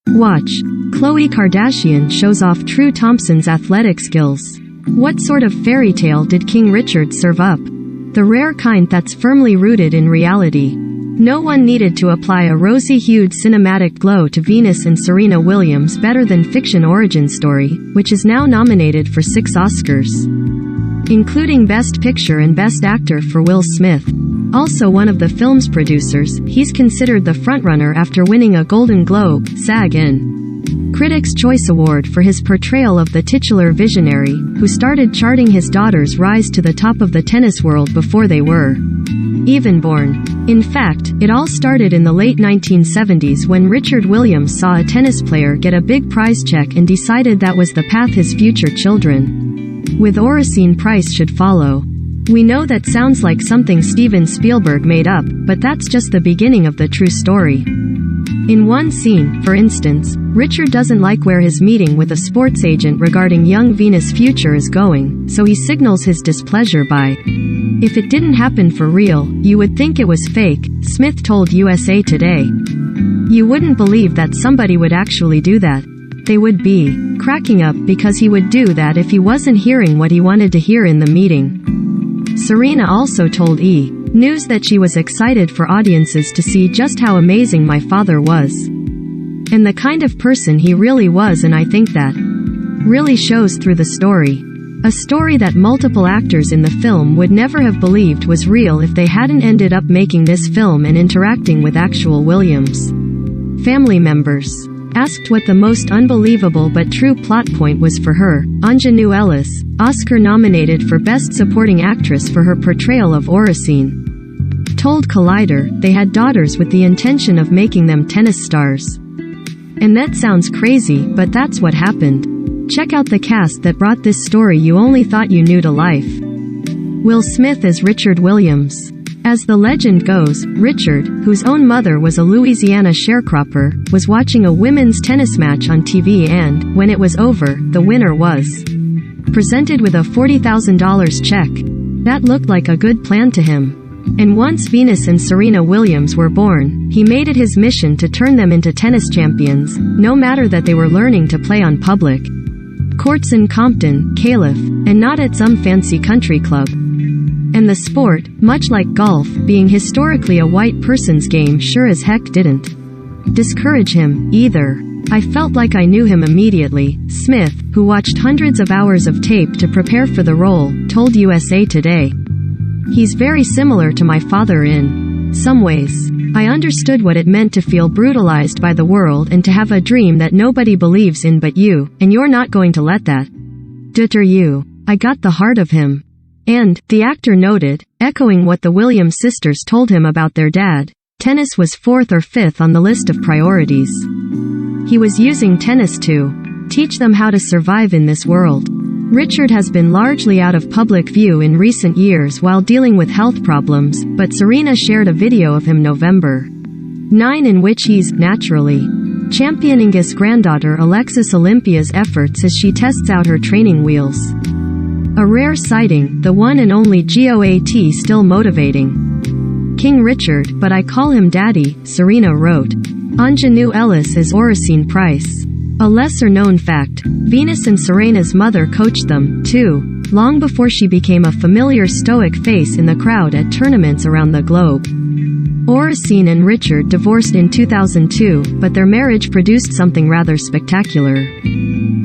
Watch. Khloe Kardashian shows off True Thompson's athletic skills. What sort of fairy tale did King Richard serve up? The rare kind that's firmly rooted in reality. No one needed to apply a rosy-hued cinematic glow to Venus and Serena Williams' better-than-fiction origin story, which is now nominated for 6 Oscars, including Best Picture and Best Actor for Will Smith. Also one of the film's producers, he's considered the frontrunner after winning a Golden Globe, SAG and Critics' Choice Award for his portrayal of the titular visionary, who started charting his daughter's rise to the top of the tennis world before they were even born. In fact, it all started in the late 1970s when Richard Williams saw a tennis player get a big prize check and decided that was the path his future children with Oracene Price should follow. We know that sounds like something Steven Spielberg made up, but that's just the beginning of the true story. In one scene, for instance, Richard doesn't like where his meeting with a sports agent regarding young Venus' future is going, so he signals his displeasure by, "If it didn't happen for real, you would think it was fake," Smith told USA Today. "You wouldn't believe that somebody would actually do that. They would be cracking up because he would do that if he wasn't hearing what he wanted to hear in the meeting." Serena also told E! News that she was excited for audiences to see just how amazing my father was. And the kind of person he really was, and I think that really shows through the story. A story that multiple actors in the film would never have believed was real if they hadn't ended up making this film and interacting with actual Williams family members. Asked what the most unbelievable but true plot point was for her, Aunjanue Ellis, Oscar-nominated for Best Supporting Actress for her portrayal of Oracene, told Collider they had daughters with the intention of making them tennis stars. And that sounds crazy, but that's what happened. Check out the cast that brought this story you only thought you knew to life. Will Smith as Richard Williams. As the legend goes, Richard, whose own mother was a Louisiana sharecropper, was watching a women's tennis match on TV and, when it was over, the winner was presented with a $40,000 check. That looked like a good plan to him. And once Venus and Serena Williams were born, he made it his mission to turn them into tennis champions, no matter that they were learning to play on public courts in Compton, Calif, and not at some fancy country club. And the sport, much like golf, being historically a white person's game, sure as heck didn't discourage him, either. I felt like I knew him immediately, Smith, who watched hundreds of hours of tape to prepare for the role, told USA Today. He's very similar to my father in some ways. I understood what it meant to feel brutalized by the world and to have a dream that nobody believes in but you, and you're not going to let that deter you. I got the heart of him. And, the actor noted, echoing what the Williams sisters told him about their dad, tennis was 4th or 5th on the list of priorities. He was using tennis to teach them how to survive in this world. Richard has been largely out of public view in recent years while dealing with health problems, but Serena shared a video of him November 9 in which he's, naturally, championing his granddaughter Alexis Olympia's efforts as she tests out her training wheels. A rare sighting, the one and only GOAT still motivating King Richard, but I call him Daddy, Serena wrote. Aunjanue Ellis as Oracene Price. A lesser-known fact, Venus and Serena's mother coached them, too, long before she became a familiar stoic face in the crowd at tournaments around the globe. Oracene and Richard divorced in 2002, but their marriage produced something rather spectacular.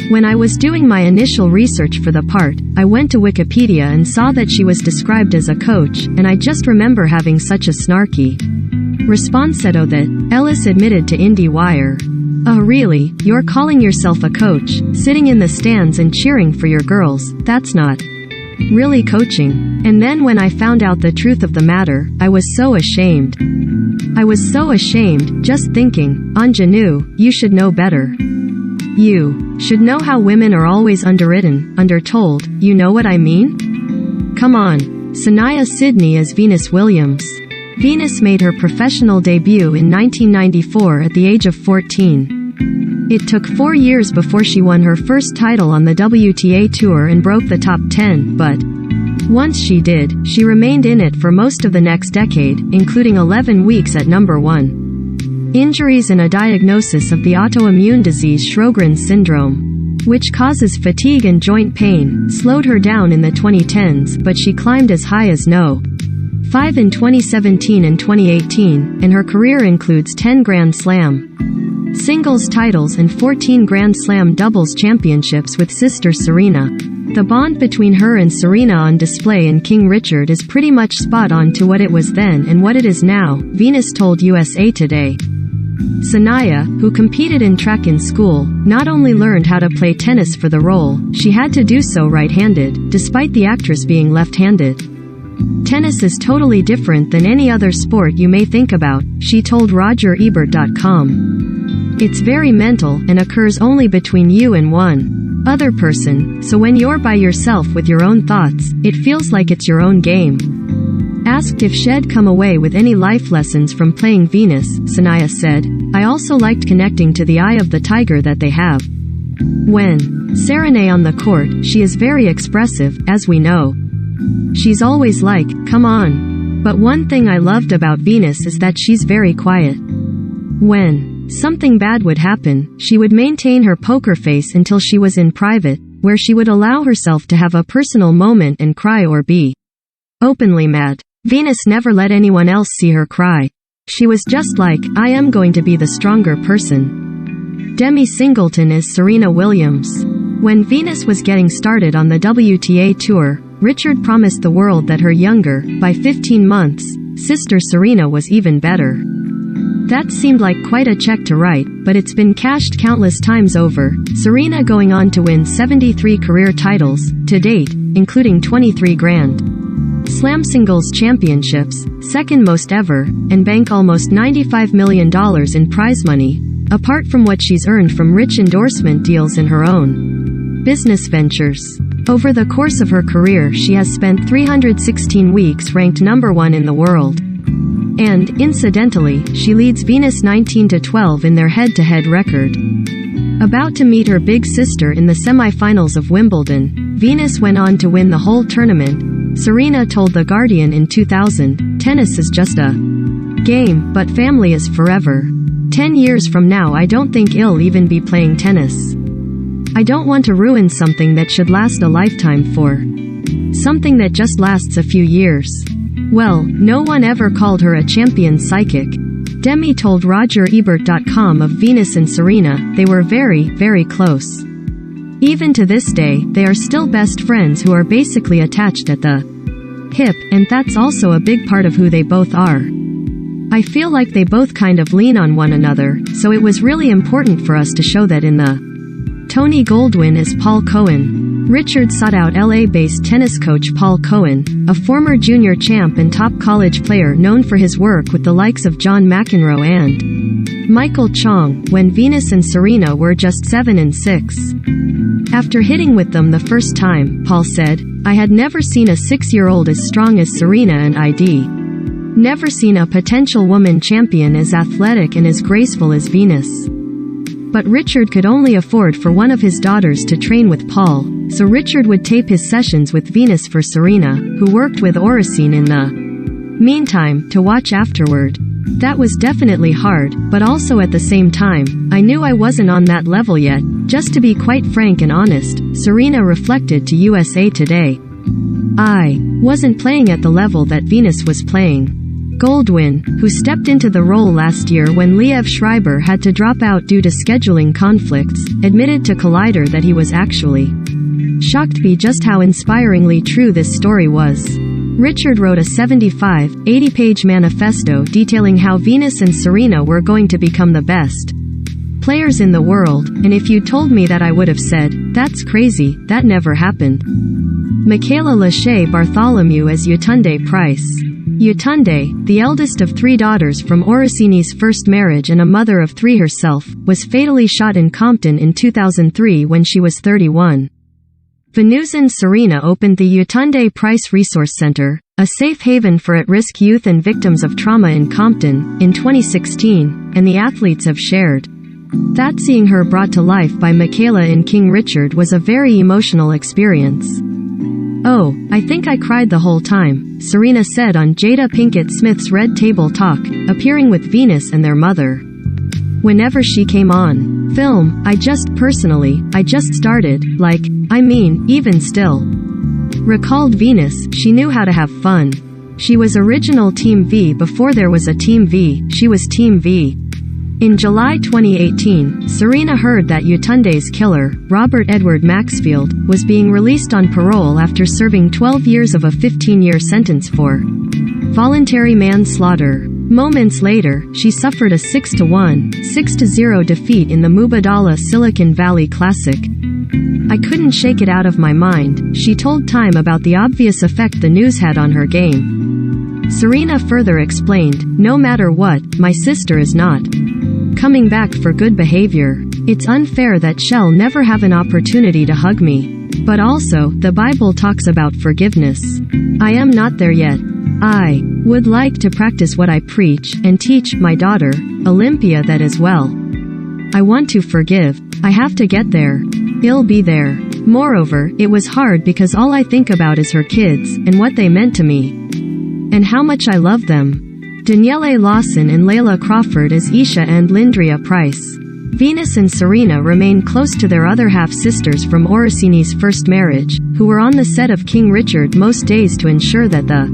When I was doing my initial research for the part, I went to Wikipedia and saw that she was described as a coach, and I just remember having such a snarky response that Ellis admitted to IndieWire. "Oh really, you're calling yourself a coach, sitting in the stands and cheering for your girls, that's not really coaching." And then when I found out the truth of the matter, I was so ashamed. I was so ashamed, just thinking, Aunjanue, you should know better. You should know how women are always underwritten, undertold, you know what I mean? Come on. Saniyya Sidney as Venus Williams. Venus made her professional debut in 1994 at the age of 14. It took 4 years before she won her first title on the WTA Tour and broke the top 10, but once she did, she remained in it for most of the next decade, including 11 weeks at number 1. injuries and a diagnosis of the autoimmune disease Sjogren's syndrome, which causes fatigue and joint pain, slowed her down in the 2010s, but she climbed as high as No. 5 in 2017 and 2018, and her career includes 10 Grand Slam singles titles and 14 Grand Slam doubles championships with sister Serena. The bond between her and Serena on display in King Richard is pretty much spot on to what it was then and what it is now, Venus told USA Today. Sanaya, who competed in track in school, not only learned how to play tennis for the role, she had to do so right-handed, despite the actress being left-handed. Tennis is totally different than any other sport you may think about, she told RogerEbert.com. It's very mental and occurs only between you and one other person, so when you're by yourself with your own thoughts, it feels like it's your own game. Asked if she'd come away with any life lessons from playing Venus, Sanaya said, I also liked connecting to the eye of the tiger that they have. When serenade on the court, she is very expressive, as we know. She's always like, come on. But one thing I loved about Venus is that she's very quiet. When something bad would happen, she would maintain her poker face until she was in private, where she would allow herself to have a personal moment and cry or be openly mad. Venus never let anyone else see her cry. She was just like, I am going to be the stronger person. Demi Singleton is Serena Williams. When Venus was getting started on the WTA tour, Richard promised the world that her younger, by 15 months, sister Serena was even better. That seemed like quite a check to write, but it's been cashed countless times over, Serena going on to win 73 career titles, to date, including 23 Grand Slam singles championships, second most ever, and bank almost $95 million in prize money, apart from what she's earned from rich endorsement deals in her own business ventures. Over the course of her career she has spent 316 weeks ranked number 1 in the world. And, incidentally, she leads Venus 19-12 in their head-to-head record. About to meet her big sister in the semi-finals of Wimbledon, Venus went on to win the whole tournament. Serena told The Guardian in 2000, tennis is just a game, but family is forever. 10 years from now I don't think I'll even be playing tennis. I don't want to ruin something that should last a lifetime for something that just lasts a few years. Well, no one ever called her a champion psychic. Demi told RogerEbert.com of Venus and Serena, they were very, very close. Even to this day, they are still best friends who are basically attached at the hip, and that's also a big part of who they both are. I feel like they both kind of lean on one another, so it was really important for us to show that in the Tony Goldwyn is Paul Cohen. Richard sought out LA-based tennis coach Paul Cohen, a former junior champ and top college player known for his work with the likes of John McEnroe and Michael Chong, when Venus and Serena were just 7 and 6. After hitting with them the first time, Paul said, I had never seen a 6-year-old as strong as Serena and I'd never seen a potential woman champion as athletic and as graceful as Venus. But Richard could only afford for one of his daughters to train with Paul, so Richard would tape his sessions with Venus for Serena, who worked with Oracene in the meantime, to watch afterward. That was definitely hard, but also at the same time, I knew I wasn't on that level yet. Just to be quite frank and honest, Serena reflected to USA Today. I wasn't playing at the level that Venus was playing. Goldwyn, who stepped into the role last year when Liev Schreiber had to drop out due to scheduling conflicts, admitted to Collider that he was actually shocked by just how inspiringly true this story was. Richard wrote a 75, 80-page manifesto detailing how Venus and Serena were going to become the best players in the world, and if you'd told me that I would have said, that's crazy, that never happened. Michaela Lachey Bartholomew as Yetunde Price. Yetunde, the eldest of 3 daughters from Oracene's first marriage and a mother of 3 herself, was fatally shot in Compton in 2003 when she was 31. Venusian Serena opened the Yetunde Price Resource Center, a safe haven for at-risk youth and victims of trauma in Compton, in 2016, and the athletes have shared that seeing her brought to life by Michaela in King Richard was a very emotional experience. Oh, I think I cried the whole time, Serena said on Jada Pinkett Smith's Red Table Talk, appearing with Venus and their mother. whenever she came on film, I just started, even still. Recalled Venus, she knew how to have fun. She was original Team V before there was a Team V, she was Team V. In July 2018, Serena heard that Yetunde's killer, Robert Edward Maxfield, was being released on parole after serving 12 years of a 15-year sentence for voluntary manslaughter. Moments later, she suffered a 6-1, 6-0 defeat in the Mubadala Silicon Valley Classic. I couldn't shake it out of my mind, she told Time about the obvious effect the news had on her game. Serena further explained, "No matter what, my sister is not coming back for good behavior. It's unfair that she'll never have an opportunity to hug me. But also, the Bible talks about forgiveness. I am not there yet. I would like to practice what I preach and teach my daughter, Olympia, that as well. I want to forgive. I have to get there. I'll be there." Moreover, it was hard because all I think about is her kids and what they meant to me. And how much I love them. Danielle Lawson and Layla Crawford as Isha and Lindria Price. Venus and Serena remain close to their other half-sisters from Orsini's first marriage, who were on the set of King Richard most days to ensure that the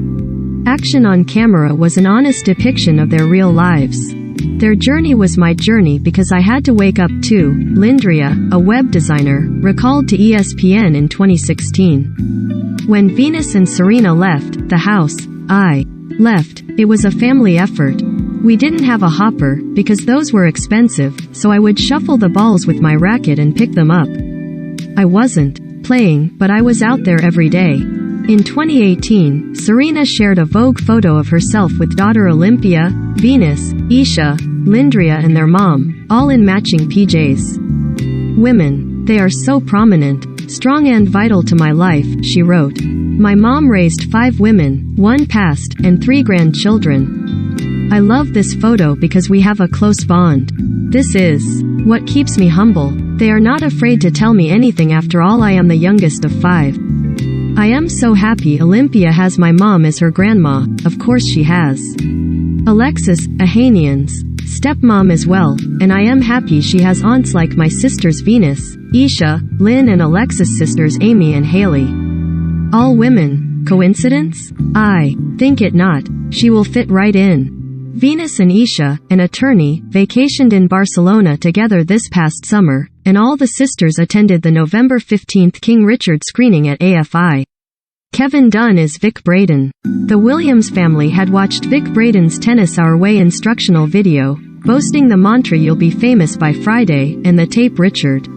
action on camera was an honest depiction of their real lives. Their journey was my journey because I had to wake up too, Lindria, a web designer, recalled to ESPN in 2016. When Venus and Serena left the house, I left. It was a family effort. We didn't have a hopper, because those were expensive, so I would shuffle the balls with my racket and pick them up. I wasn't playing, but I was out there every day. In 2018, Serena shared a Vogue photo of herself with daughter Olympia, Venus, Isha, Lindria and their mom, all in matching PJs. "Women. They are so prominent, strong and vital to my life," she wrote. "My mom raised 5 women, 1 passed, and 3 grandchildren. I love this photo because we have a close bond. This is what keeps me humble. They are not afraid to tell me anything, after all I am the youngest of 5. I am so happy Olympia has my mom as her grandma, of course she has Alexis, Ahanian's stepmom as well, and I am happy she has aunts like my sisters Venus, Isha, Lynn and Alexis' sisters Amy and Haley. All women. Coincidence? I think it not. She will fit right in." Venus and Isha, an attorney, vacationed in Barcelona together this past summer, and all the sisters attended the November 15th King Richard screening at AFI. Kevin Dunn is Vic Braden. The Williams family had watched Vic Braden's Tennis Our Way instructional video, boasting the mantra "You'll be famous by Friday," and the tape Richard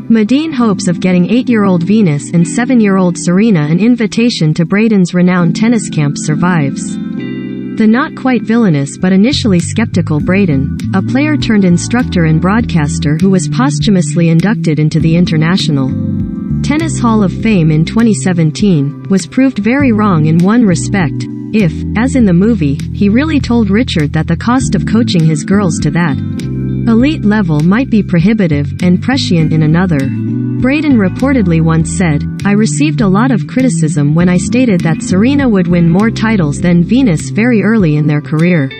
Medine hopes of getting 8-year-old Venus and 7-year-old Serena an invitation to Braden's renowned tennis camp survives. The not quite villainous but initially skeptical Braden, a player turned instructor and broadcaster who was posthumously inducted into the International Tennis Hall of Fame in 2017, was proved very wrong in one respect. If, as in the movie, he really told Richard that the cost of coaching his girls to that elite level might be prohibitive and prescient in another. Braden reportedly once said, "I received a lot of criticism when I stated that Serena would win more titles than Venus very early in their career.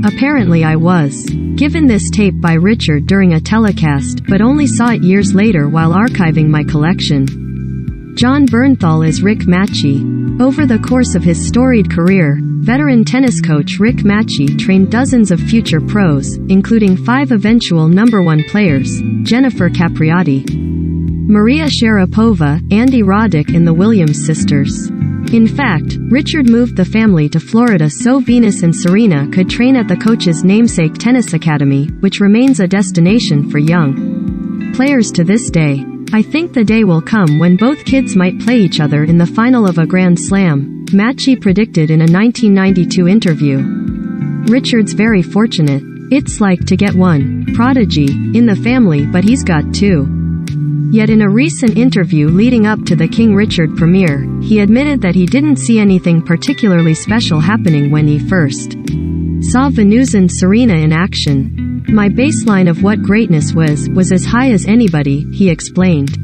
Apparently I was given this tape by Richard during a telecast, but only saw it years later while archiving my collection." John Bernthal is Rick Matchy. Over the course of his storied career, veteran tennis coach Rick Matchy trained dozens of future pros, including 5 eventual number 1 players: Jennifer Capriati, Maria Sharapova, Andy Roddick and the Williams sisters. In fact, Richard moved the family to Florida so Venus and Serena could train at the coach's namesake tennis academy, which remains a destination for young players to this day. "I think the day will come when both kids might play each other in the final of a Grand Slam," Matchy predicted in a 1992 interview. "Richard's very fortunate. It's like to get one prodigy in the family, but he's got 2. Yet in a recent interview leading up to the King Richard premiere, he admitted that he didn't see anything particularly special happening when he first saw Venus and Serena in action. "My baseline of what greatness was as high as anybody," he explained.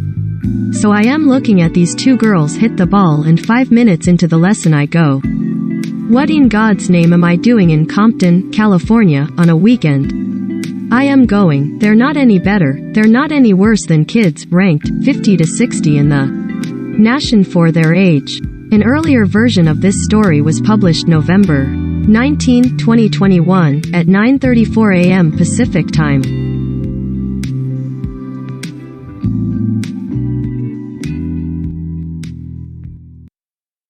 "So I am looking at these 2 girls hit the ball and 5 minutes into the lesson I go, what in God's name am I doing in Compton, California, on a weekend? I am going. They're not any better. They're not any worse than kids, ranked 50 to 60 in the nation for their age. An earlier version of this story was published November 19, 2021, at 9:34 a.m. Pacific Time.